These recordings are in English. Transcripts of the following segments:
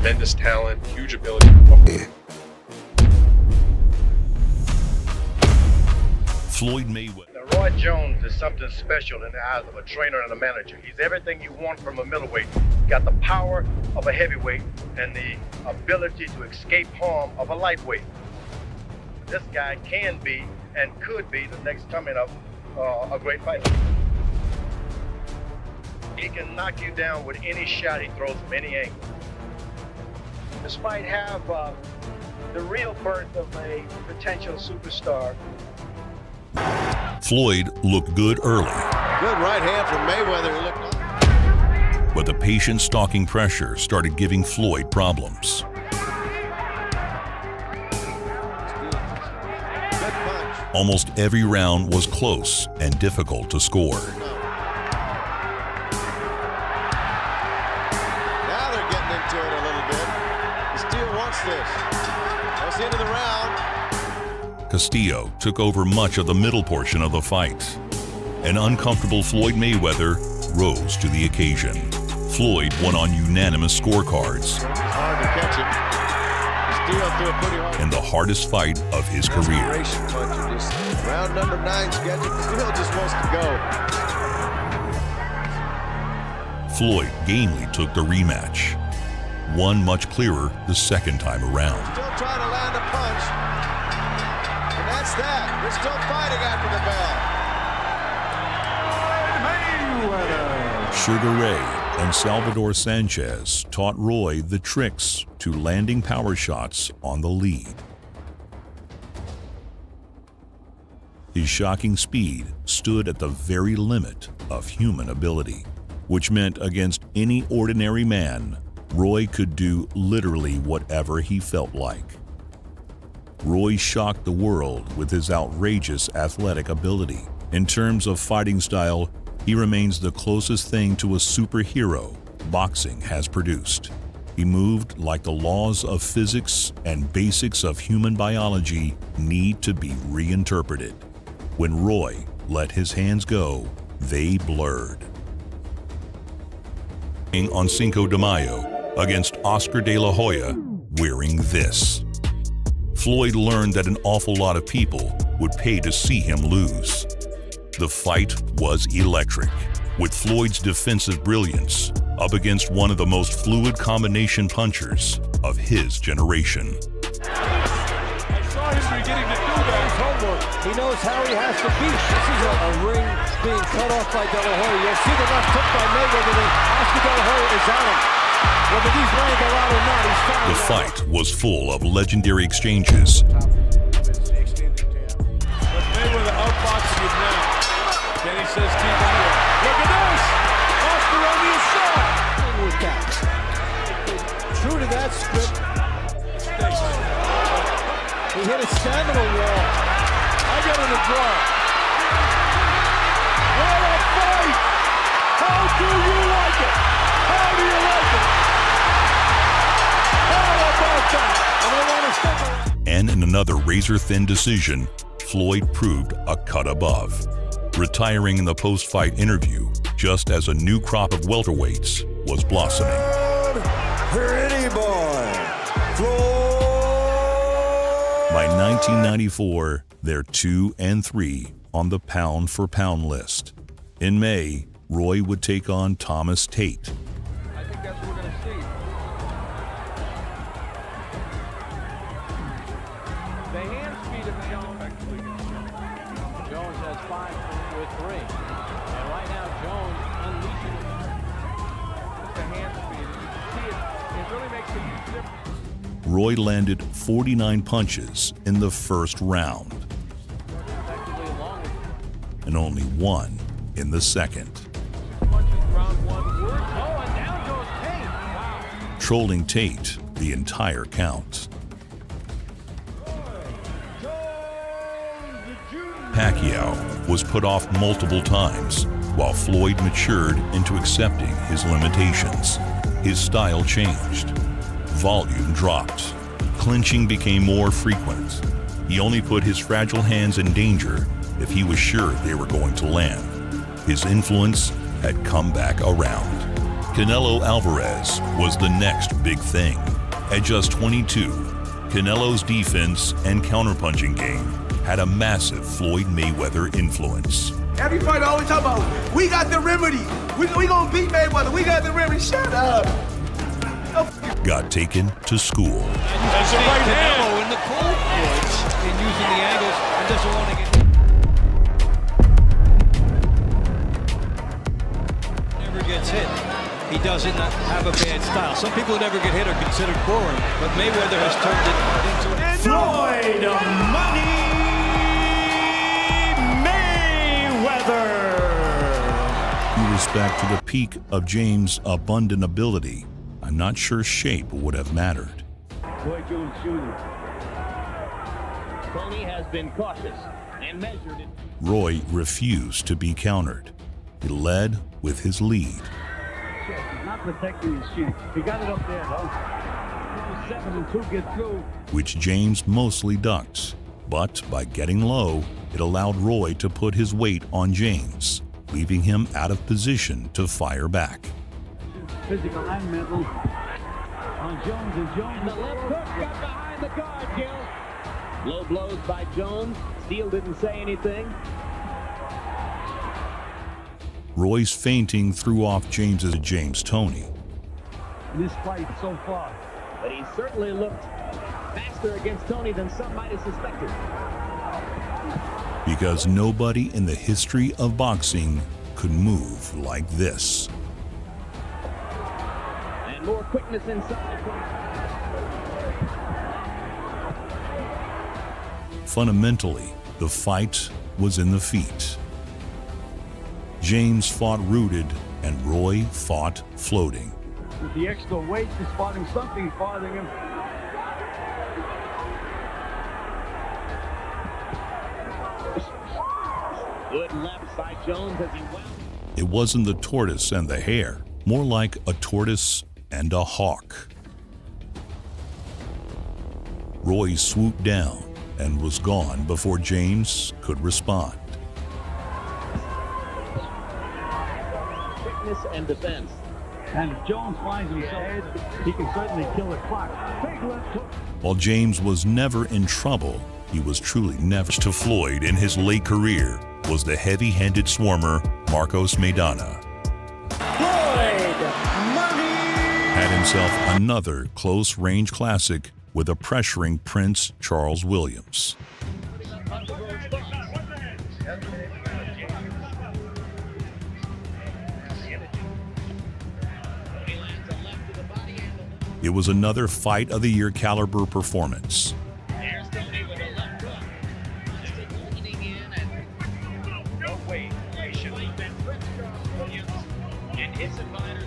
tremendous talent, huge ability. Floyd Mayweather. Now, Roy Jones is something special in the eyes of a trainer and a manager. He's everything you want from a middleweight. He's got the power of a heavyweight and the ability to escape harm of a lightweight. This guy can be and could be the next coming of a great fighter. He can knock you down with any shot he throws from any angle. This might have the real birth of a potential superstar. Floyd looked good early. Good right hand from Mayweather. But the patient stalking pressure started giving Floyd problems. Good punch. Almost every round was close and difficult to score. Now they're getting into it a little bit. Castillo wants this. That's the end of the round. Castillo took over much of the middle portion of the fight. An uncomfortable Floyd Mayweather rose to the occasion. Floyd won on unanimous scorecards. Hard to catch him. Castillo threw it pretty hard. In the hardest fight of his career. Round number 9 scheduled. Castillo just wants to go. Floyd gamely took the rematch. Won much clearer the second time around. Still trying to land a punch. And that's that. They're still fighting after the bell. Sugar Ray and Salvador Sanchez taught Roy the tricks to landing power shots on the lead. His shocking speed stood at the very limit of human ability, which meant against any ordinary man, Roy could do literally whatever he felt like. Roy shocked the world with his outrageous athletic ability. In terms of fighting style, he remains the closest thing to a superhero boxing has produced. He moved like the laws of physics and basics of human biology need to be reinterpreted. When Roy let his hands go, they blurred. On Cinco de Mayo against Oscar de la Hoya wearing this. Floyd learned that an awful lot of people would pay to see him lose. The fight was electric, with Floyd's defensive brilliance up against one of the most fluid combination punchers of his generation. I saw him beginning to do that. His homework. He knows how he has to beat. This is a ring being cut off by De La Hoya. You'll see the left hook by Mayweather. Then Oscar De La Hoya is on him. Whether he's laying the out or not, he's found. The fight was full of legendary exchanges. But Mayweather outboxing him now. Then he says, keep him there. Look at this! Oscar on the assault! With that. True to that script. He hit a stamina wall. I got in a draw. What a fight! How do you like it? How do you like it? How about that? And I want to step around. And in another razor-thin decision, Floyd proved a cut above, retiring in the post-fight interview just as a new crop of welterweights was blossoming. Pretty boy, Floyd. By 1994, they're 2 and 3 on the pound-for-pound list. In May, Roy would take on Thomas Tate. I think that's what we're going to see. The hand speed of Jones. Jones has 5 with 3. And right now, Jones unleashing the hand speed. And you can see it really makes a huge difference. Roy landed 49 punches in the first round, and only 1 in the second. Trolling Tate the entire count. Pacquiao was put off multiple times, while Floyd matured into accepting his limitations. His style changed. Volume dropped. Clinching became more frequent. He only put his fragile hands in danger if he was sure they were going to land. His influence had come back around. Canelo Alvarez was the next big thing. At just 22, Canelo's defense and counterpunching game had a massive Floyd Mayweather influence. Every fighter always talk about, we got the remedy. We gonna beat Mayweather. We got the remedy. Shut up. Got taken to school. That's the right hand in the cold points in using the angles and doesn't want to get. Never gets hit. He doesn't have a bad style. Some people who never get hit are considered boring, but Mayweather has turned it into a Floyd Money Mayweather. Due respect to the peak of James' abundant ability, I'm not sure shape would have mattered. Roy Jones Jr. Tony has been cautious and measured. Roy refused to be countered. He led with his lead. He's not protecting his chin. He got it up there, though. 7 and 2 get through. Which James mostly ducked. But by getting low, it allowed Roy to put his weight on James, leaving him out of position to fire back. Physical and mental. On Jones and Jones. And the left hook got behind the guard, Gil. Low blows by Jones. Steele didn't say anything. Roy's feinting threw off James's James Toney. In this fight so far. But he certainly looked faster against Tony than some might have suspected. Because nobody in the history of boxing could move like this. And more quickness inside. Fundamentally, the fight was in the feet. James fought rooted and Roy fought floating. With the extra weight, he's spotting something bothering him. Good left by Jones as he wound. It wasn't the tortoise and the hare, more like a tortoise and a hawk. Roy swooped down and was gone before James could respond. Quickness and defense. And if Jones finds himself, he can certainly kill the clock. Big left hook. While James was never in trouble, he was truly never. To Floyd in his late career was the heavy-handed swarmer Marcos Maidana. Floyd Money. Had himself another close-range classic with a pressuring Prince Charles Williams. It was another Fight of the Year caliber performance. There's Tony with a left hook. Just leaning in and no way. He should have been Prince Charles Williams and his advisors.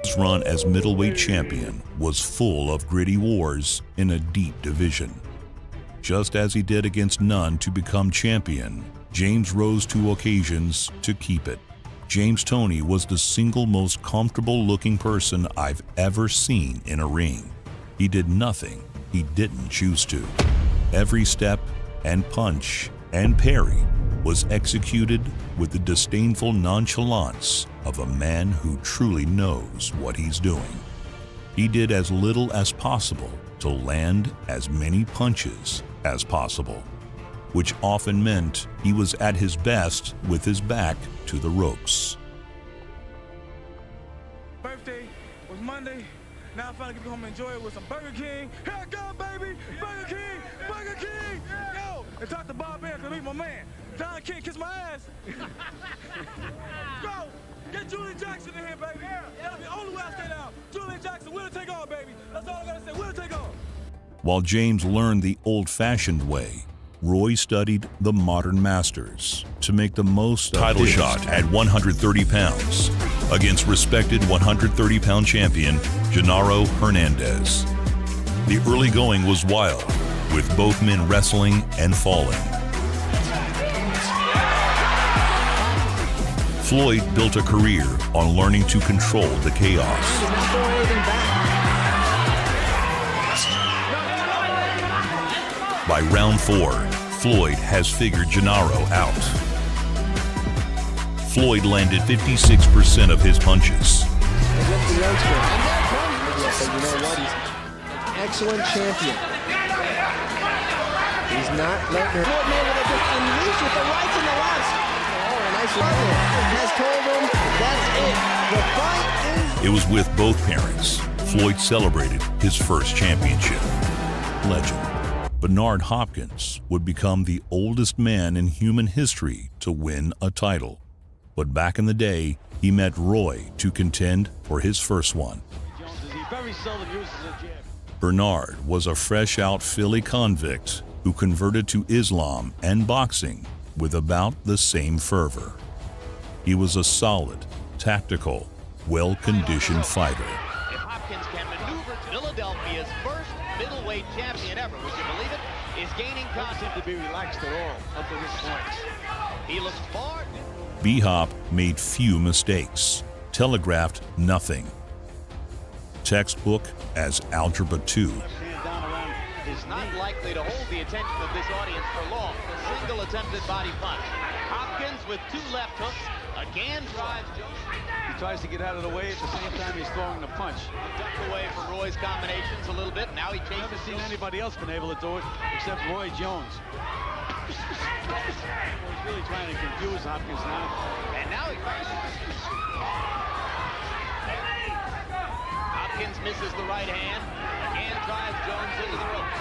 His run as middleweight champion was full of gritty wars in a deep division. Just as he did against none to become champion, James rose to occasions to keep it. James Toney was the single most comfortable-looking person I've ever seen in a ring. He did nothing he didn't choose to. Every step and punch and parry was executed with the disdainful nonchalance of a man who truly knows what he's doing. He did as little as possible to land as many punches as possible, which often meant he was at his best with his back to the ropes. Birthday was Monday. Now I finally get to go home and enjoy it with some Burger King. Here I go, baby! Burger King! Burger King! Yo! And Dr. Bob Bear can leave my man. Don King kiss my ass. Go! Get Julian Jackson in here, baby. That'll be the only way I stay down. Julian Jackson, winner take all, baby. That's all I gotta say. Winner take all. While James learned the old-fashioned way, Roy studied the modern masters to make the most title shot at 130 pounds against respected 130-pound champion Genaro Hernandez. The early going was wild, with both men wrestling and falling. Floyd built a career on learning to control the chaos. By round 4, Floyd has figured Gennaro out. Floyd landed 56% of his punches. Excellent champion. He's not letting her. Floyd Mayweather just unleashed with the rights and the lefts. Oh, a nice right there. Has told him that's it. The fight is. It was with both parents. Floyd celebrated his first championship. Legend. Bernard Hopkins would become the oldest man in human history to win a title. But back in the day, he met Roy to contend for his first one. Bernard was a fresh-out Philly convict who converted to Islam and boxing with about the same fervor. He was a solid, tactical, well-conditioned fighter. If Hopkins can maneuver Philadelphia's first middleweight champion ever, would you believe it, is gaining confidence to be relaxed at all up to this point. He looks far. B-Hop made few mistakes, telegraphed nothing. Textbook as Algebra 2. Is not likely to hold the attention of this audience for long. A single attempted body punch. Hopkins with 2 left hooks again drives Jones. He tries to get out of the way at the same time he's throwing the punch. Ducked away from Roy's combinations a little bit. Now he chases. I haven't seen anybody else been able to do it except Roy Jones. He's really trying to confuse Hopkins now. And now he Hopkins misses the right hand. Again drives Jones into the ropes.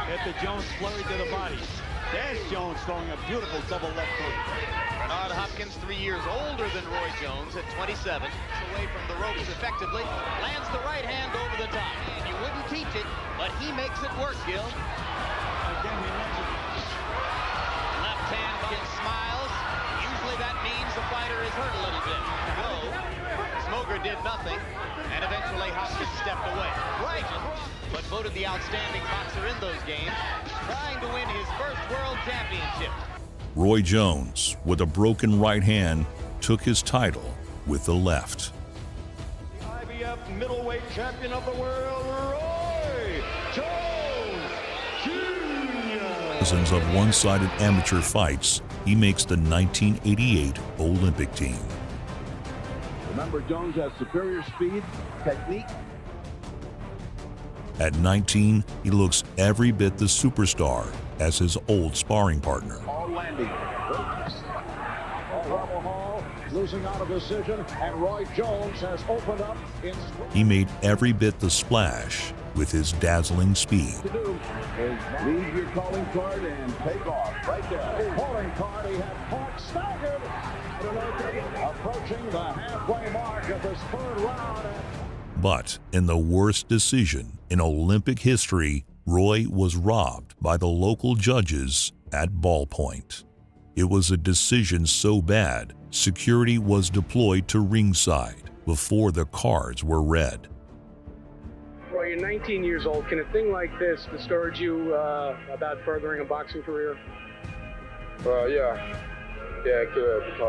Hit the Jones flurry to the body. There's Jones throwing a beautiful double left hook. Bernard Hopkins, 3 years older than Roy Jones at 27. Away from the ropes effectively. Lands the right hand over the top. And you wouldn't teach it, but he makes it work, Gil. Again, he lands it. Left hand Hopkins smiles. Usually that means the fighter is hurt a little bit. No, Smoker did nothing, and eventually Hopkins stepped away. Right, but voted the outstanding boxer in those games, trying to win his first world championship. Roy Jones, with a broken right hand, took his title with the left. The IBF middleweight champion of the world, Roy Jones Jr. Dozens of one-sided amateur fights, he makes the 1988 Olympic team. Remember, Jones has superior speed, technique. At 19, he looks every bit the superstar as his old sparring partner. All landing. Hall losing out of decision, and Roy Jones has opened up in. He made every bit the splash with his dazzling speed. To do is leave your calling card and take off right there. Calling card, he had Hawk staggered. Approaching the halfway mark of this 3rd round. But in the worst decision in Olympic history, Roy was robbed by the local judges at ballpoint. It was a decision so bad, security was deployed to ringside before the cards were read. Well, you're 19 years old. Can a thing like this discourage you about furthering a boxing career? Yeah, it could, because